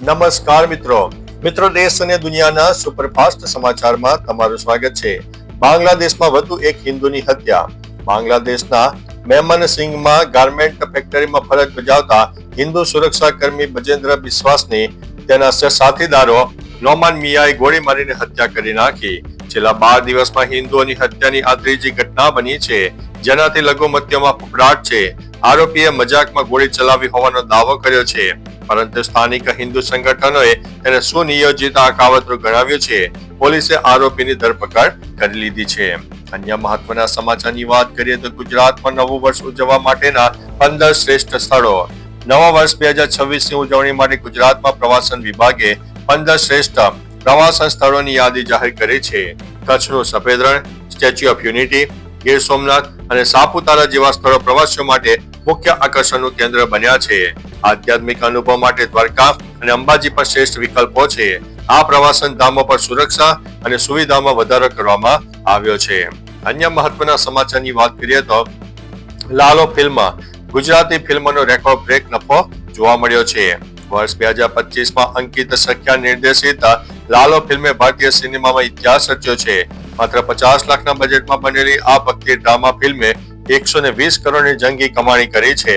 નમસ્કાર મિત્રો દેશ અને દુનિયાના સુપરફાસ્ટ સમાચારમાં તમારું સ્વાગત છે। બાંગ્લાદેશમાં વધુ એક હિન્દુની હત્યા। બાંગ્લાદેશના મેમનસિંગમાં ગાર્મેન્ટ ફેક્ટરીમાં ફરજ બજાવતા હિન્દુ સુરક્ષા કર્મી બજેન્દ્ર બિસ્વાસની તેના સાથીદારો નોમાન મિયાએ ગોળી મારીને હત્યા કરી નાખી। છેલ્લા 12 દિવસમાં હિન્દુઓની હત્યાની આ ત્રીજી ઘટના બની છે, જેનાથી લઘુમતીઓમાં ફફડાટ છે। આરોપીએ મજાકમાં ગોળી ચલાવી હોવાનો દાવો કર્યો છે, પરંતુ સ્થાનિક હિન્દુ સંગઠનોએ તેને સુનિયોજિત આ કાવતરું ગણાવ્યું છે। પોલીસે આરોપીની ધરપકડ કરી લીધી છે। અન્ય મહત્વના સમાચારની વાત કરીએ તો ગુજરાતમાં નવું વર્ષ ઉજવવા માટેના 15 શ્રેષ્ઠ સ્થળો। નવા વર્ષ 2026ની ઉજવણી માટે ગુજરાતમાં પ્રવાસન વિભાગે 15 શ્રેષ્ઠ પ્રવાસન સ્થળોની યાદી જાહેર કરી છે। કચ્છનું સફેદ રણ, statue of unity, Gir Somnath અને સાપુતારા જેવા સ્થળો પ્રવાસીઓ માટે મુખ્ય આકર્ષણનું કેન્દ્ર બન્યા છે। આધ્યાત્મિક અનુભવ માટે દ્વારકા અને અંબાજી પણ શ્રેષ્ઠ વિકલ્પો છે। આ પ્રવાસન ધામો પર સુરક્ષા અને સુવિધામાં વધારો કરવામાં આવ્યો છે। અન્ય મહત્વના સમાચારની વાત કરીએ તો લાલો ફિલ્મ ગુજરાતી ફિલ્મનો રેકોર્ડ બ્રેક નફો જોવા મળ્યો છે। વર્ષ 2025માં અંકિત સખ્યા નિર્દેશિત લાલો ફિલ્મે ભારતીય સિનેમામાં ઇતિહાસ રચ્યો છે। માત્ર 50 લાખના બજેટમાં બનેલી આ ભક્તિ ડ્રામા ફિલ્મે 120 કરોડની જંગી કમાણી કરી છે।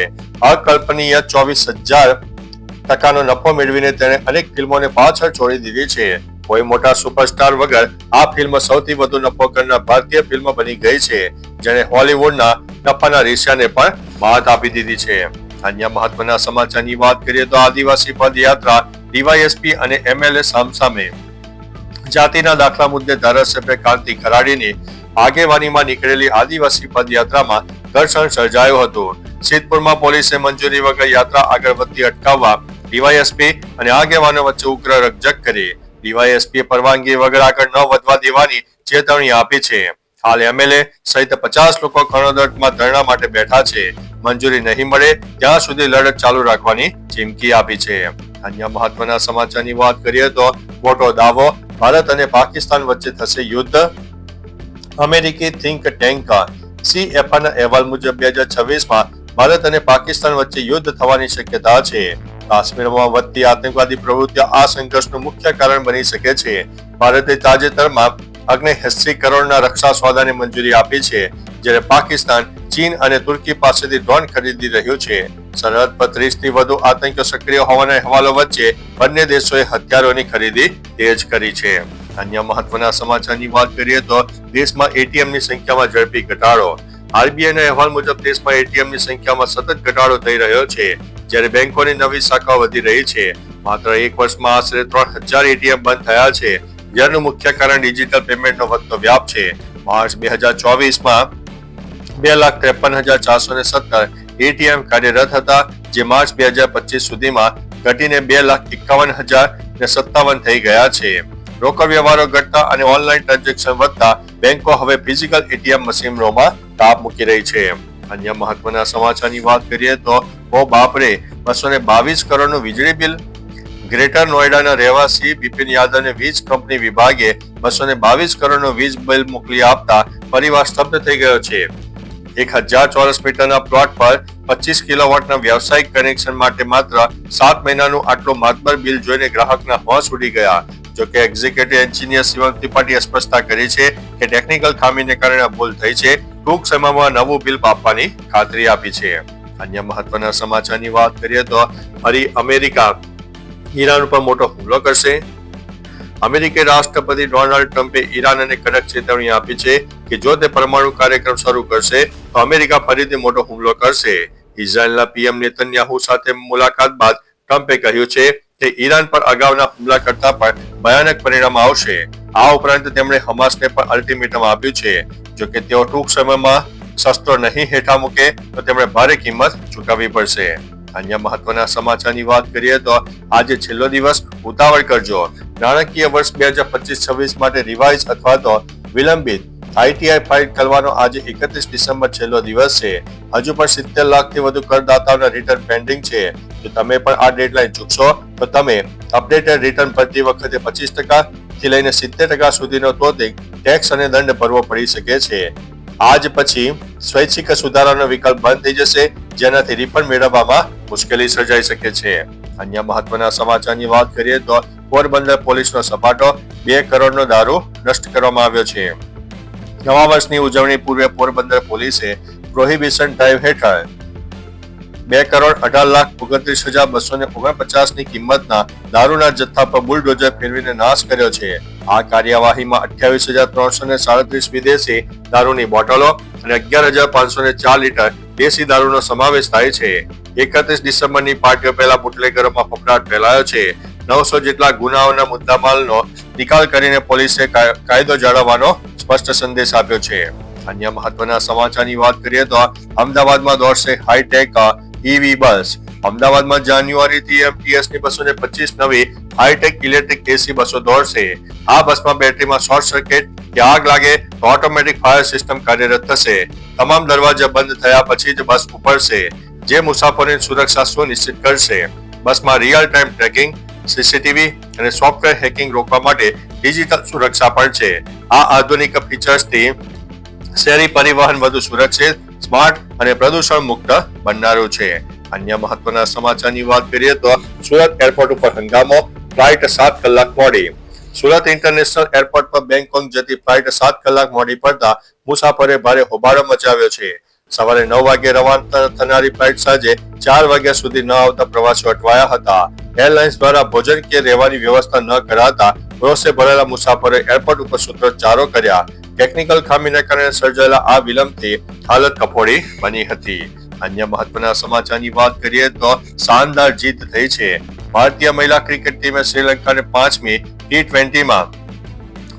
અકલ્પનીય 24,000% નફો મેળવીને તેણે અનેક ફિલ્મોને પાછળ છોડી દીધી છે। કોઈ મોટા સુપરસ્ટાર વગર આ ફિલ્મ સૌથી વધુ નફો કરનાર ભારતીય ફિલ્મ બની ગઈ છે, જેણે હોલિવૂડના નફાના રેશિયાને પણ માત આપી દીધી છે। અન્ય મહત્વના સમાચારની વાત કરીએ તો આદિવાસી પદયાત્રા, ડીવાયએસપી અને એમએલએ સામસામે। જાતિના દાખલા મુદ્દે ધારાસભ્ય કાંતિ ખરાડીની આગેવાનીમાં નીકળેલી આદિવાસી પદયાત્રામાં ઘર્ષણ સર્જાયું હતું। સિદ્ધપુરમાં પોલીસે મંજૂરી વગર યાત્રા આગળ વધતી અટકાવવા ડીવાયએસપી અને આગેવાનો વચ્ચે ઉગ્ર રકઝક કરી। ડીવાયએસપીએ પરવાનગી વગર આગળ ન વધવા દેવાની ચેતવણી આપી છે। હાલ એમએલએ સહિત 50 લોકો ખણોદરમાં ધરણા માટે બેઠા છે। મંજૂરી નહીં મળે ત્યાં સુધી લડત ચાલુ રાખવાની ચીમકી આપી છે। અન્ય મહત્વના સમાચારની વાત કરીએ તો મોટો દાવો, ભારત અને પાકિસ્તાન વચ્ચે થશે યુદ્ધ। અમેરિકી થિંક ટેન્ક CFAના અહેવાલ મુજબ 2026માં ભારત અને પાકિસ્તાન વચ્ચે યુદ્ધ થવાની શક્યતા છે। કાશ્મીરમાં વધતી આતંકવાદી પ્રવૃત્તિઓ આ સંઘર્ષનું મુખ્ય કારણ બની શકે છે। ભારતે તાજેતરમાં 80 કરોડના રક્ષા સોદાને મંજૂરી આપી છે, જ્યારે પાકિસ્તાન ચીન અને તુર્કી પાસેથી ડ્રોન ખરીદી રહ્યું છે। સરહદ પર 30થી વધુ આતંકીઓ સક્રિય હોવાના અહેવાલો વચ્ચે બંને દેશોએ હથિયારોની ખરીદી તેજ કરી છે। અન્ય મહત્વના સમાચારની વાત કરીએ તો દેશમાં એટીએમની સંખ્યામાં ઝડપી ઘટાડો। આરબીઆઈના અહેવાલ મુજબ દેશમાં એટીએમની સંખ્યામાં સતત ઘટાડો થઈ રહ્યો છે, જ્યારે બેંકોની નવી શાખાઓ વધી રહી છે। માત્ર એક વર્ષમાં આશરે 3,000 એટીએમ બંધ થયા છે, જેનું મુખ્ય કારણ ડિજિટલ પેમેન્ટનો વધતો વ્યાપ છે। માર્ચ 2024માં 2,53,417 એટીએમ કાર્યરત હતા, જે માર્ચ 2025 સુધીમાં ઘટીને 2,51,057 થઈ ગયા છે। રોકડ વ્યવહારો ઘટતા અને ઓનલાઈન ટ્રાન્ઝેક્શન વધતા બેંકો હવે ફિઝિકલ એટીએમ મશીનોમાં કાપ મૂકી રહી છે। અન્ય મહત્વના સમાચારની વાત કરીએ તો બાપરે 222 કરોડનું વીજળી બિલ। ગ્રેટર નોઈડાના રહેવાસી બિપિન યાદવને વીજ કંપની વિભાગે 222 કરોડનું વીજ બિલ મોકલી આપતા પરિવાર સ્તબ્ધ થઈ ગયો છે। 1,000 ચોરસ મીટરના પ્લોટ પર 25 કિલોવોટના વ્યવસાયિક કનેક્શન માટે માત્ર 7 મહિનાનું આટલું માતબર બિલ જોઈને ગ્રાહકના હોશ ઉડી ગયા। જોકે એક્ઝિક્યુટિવ એન્જિનિયર શિવમ ત્રિપાઠીએ સ્પષ્ટતા કરી છે કે ટેકનિકલ ખામીને કારણે ભૂલ થઈ છે। ટૂંક સમયમાં નવું બિલ આપવાની ખાતરી આપી છે। અન્ય મહત્વના સમાચારની વાત કરીએ તો ફરી અમેરિકા ઈરાન ઉપર મોટો હુમલો કરશે। અમેરિકી રાષ્ટ્રપતિ ડોનાલ્ડ ટ્રમ્પે ઈરાનને કડક ચેતવણી આપી છે કે જો તે પરમાણુ કાર્યક્રમ શરૂ કરશે તો અમેરિકા ફરીથી મોટો હુમલો કરશે। ઇઝરાયેલના પીએમ નેતન્યાહુ સાથે મુલાકાત બાદ ટ્રમ્પે કહ્યું છે કે ઈરાન પર અગાઉના હુમલા કરતા પણ ભયાનક પરિણામ આવશે। આ ઉપરાંત તેમણે હમાસને પણ અલ્ટિમેટમ આપ્યું છે, જો કે તેઓ ટૂંક સમયમાં શસ્ત્રો નહીં હેઠા મૂકે તો તેમણે ભારે કિંમત ચૂકવવી પડશે। અન્ય મહત્વના સમાચારની વાત કરીએ તો આજે છેલ્લો દિવસ, ઉતાવળ કરજો। નાણાકીય વર્ષ 2025-26 માટે રિવાઇઝ અથવા તો વિલંબિત આઈટીઆઈ ફાઇલ કરવાનો આજે 31 ડિસેમ્બર છેલ્લો દિવસ છે। હજુ પણ 70 લાખથી વધુ કરદાતાઓના રિટર્ન પેન્ડિંગ છે। જો તમે પણ આ ડેડલાઇન ચૂકશો તો તમે અપડેટેડ રિટર્ન ભરતી વખતે 25% થી લઈને 70% સુધીનો ટેક્સ અને દંડ ભરવો પડી શકે છે। આજ પછી સ્વૈચ્છિક સુધારાનો વિકલ્પ બંધ થઈ જશે, જેનાથી રિફંડ મેળવવામાં મુશ્કેલી સર્જાઈ શકે છે। અન્ય મહત્વના સમાચારની વાત કરીએ તો પોરબંદર પોલીસનો સપાટો, 2 કરોડનો દારૂ નષ્ટ કરવામાં આવ્યો છે. નવા વર્ષની ઉજવણી પૂર્વે પોરબંદર પોલીસે પ્રોહિબિશન ડ્રાઈવ હેઠળ 2,18,29,249 ની કિંમતના દારૂના જથ્થા પર બુલડોઝર ફેરવીને નાશ કર્યો છે. આ કાર્યવાહીમાં 28,337 વિદેશી દારૂની બોટલો અને 11,504 લીટર દેશી દારૂનો સમાવેશ થાય છે. 31 ડિસેમ્બરની પાર્ટીઓ પહેલા બુટલેગરોમાં ફફડાટ ફેલાયો છે. 900 જેટલા ગુનાઓના મુદ્દામાલનો નિકાલ કરીને પોલીસે કાયદો જાળવવાનો સ્પષ્ટ સંદેશ આપ્યો છે. અન્ય મહત્વના સમાચારની વાત કરીએ તો અમદાવાદમાં દોડશે હાઈટેક ઈવી બસ. અમદાવાદમાં જાન્યુઆરીથી એમટીએસ ની 225 નવી હાઈટેક ઇલેક્ટ્રિક એસી બસો દોડશે. આ બસમાં બેટરીમાં શોર્ટ સર્કિટ કે આગ લાગે તો ઓટોમેટિક ફાયર સિસ્ટમ કાર્યરત થશે. તમામ દરવાજા બંધ થયા પછી જ બસ ઉપડશે, જે મુસાફરોની સુરક્ષા સુનિશ્ચિત કરશે. બસમાં રિયલ ટાઈમ ટ્રેકિંગ, સીસીટીવી અને સોફ્ટવેર હેકિંગ રોકવા માટે ડિજિટલ સુરક્ષા પણ છે. આ આધુનિક ફીચર્સથી શહેરી પરિવહન વધુ સુરક્ષિત, સ્માર્ટ અને પ્રદૂષણ મુક્ત બનનારું છે. અન્ય મહત્વના સમાચારની વાત કરીએ તો સુરત એરપોર્ટ ઉપર હંગામો, ફ્લાઇટ 7 કલાક મોડી. સુરત ઇન્ટરનેશનલ એરપોર્ટ પર બેંકોક જતી ફ્લાઇટ 7 કલાક મોડી પડતા મુસાફરે ભારે હોબાળો મચાવ્યો છે. સવારે 9 વાગે રવાના થનારી ફ્લાઇટ સાંજે 4 વાગ્યા સુધી ન આવતા પ્રવાસીઓ અટવાયા હતા. એરલાઇન્સ દ્વારા ભોજન કે રહેવાની વ્યવસ્થા ન કરાતા રોષે ભરેલા મુસાફરોએ એરપોર્ટ ઉપર સૂત્રોચ્ચારો કર્યા. ટેકનિકલ ખામીને કારણે સર્જાયેલા આ વિલંબથી હાલત કફોડી બની હતી. અન્ય મહત્વના સમાચારની વાત કરીએ તો શાનદાર જીત થઈ છે. ભારતીય મહિલા ક્રિકેટ ટીમે શ્રીલંકાને 5મી T20માં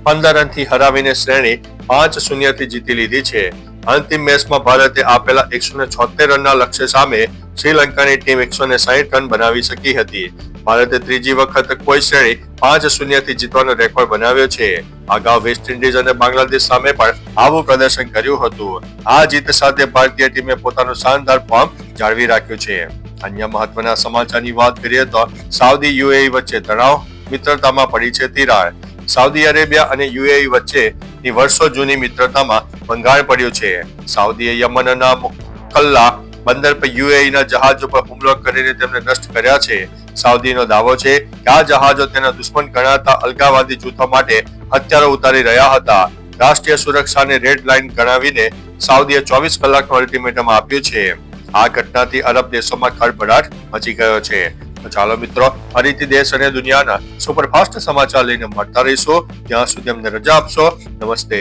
15 રનથી હરાવીને શ્રેણી 5-0 થી જીતી લીધી છે. અંતિમ મેચમાં ભારતે આપેલા 176 રનના લક્ષ્ય સામે શ્રીલંકાની ટીમ 160 રન બનાવી શકી હતી. ભારતે ત્રીજી વખત કોઈ શ્રેણી 5-0 થી જીતવાનો રેકોર્ડ બનાવ્યો છે. અગાઉ વેસ્ટ ઇન્ડિઝ અને બાંગ્લાદેશ સામે પણ આવું પ્રદર્શન કર્યું હતું. આ જીત સાથે ભારતીય ટીમે પોતાનું શાનદાર ફોર્મ જાળવી રાખ્યું છે. અન્ય મહત્વના સમાચારની વાત કરીએ તો સાઉદી યુએઈ વચ્ચે તણાવ, મિત્રતામાં પડી છે તિરાડ. સાઉદી અરેબિયા અને યુએઈ વચ્ચેની વર્ષો જૂની મિત્રતામાં ભંગાણ પડ્યું છે. સાઉદીએ યમનના મુકલ્લા બંદર પર યુએઈના જહાજો પર હુમલો કરીને તેમને નષ્ટ કર્યા છે. સાઉદીનો દાવો છે કે આ જહાજો તેના દુશ્મન ગણાતા અલગાવવાદી જૂથો માટે હથિયારો ઉતારી રહ્યા હતા. રાષ્ટ્રીય સુરક્ષાને રેડ લાઇન ગણાવીને સાઉદીએ 24 કલાકનું અલ્ટિમેટમ આપ્યું છે. આ ઘટનાથી અરબ દેશોમાં ખળભળાટ મચી ગયો છે. તો ચાલો મિત્રો, ફરીથી દેશ અને દુનિયાના સુપરફાસ્ટ સમાચાર લઈને મળતા રહીશું. ત્યાં સુધી અમને રજા આપશો. નમસ્તે.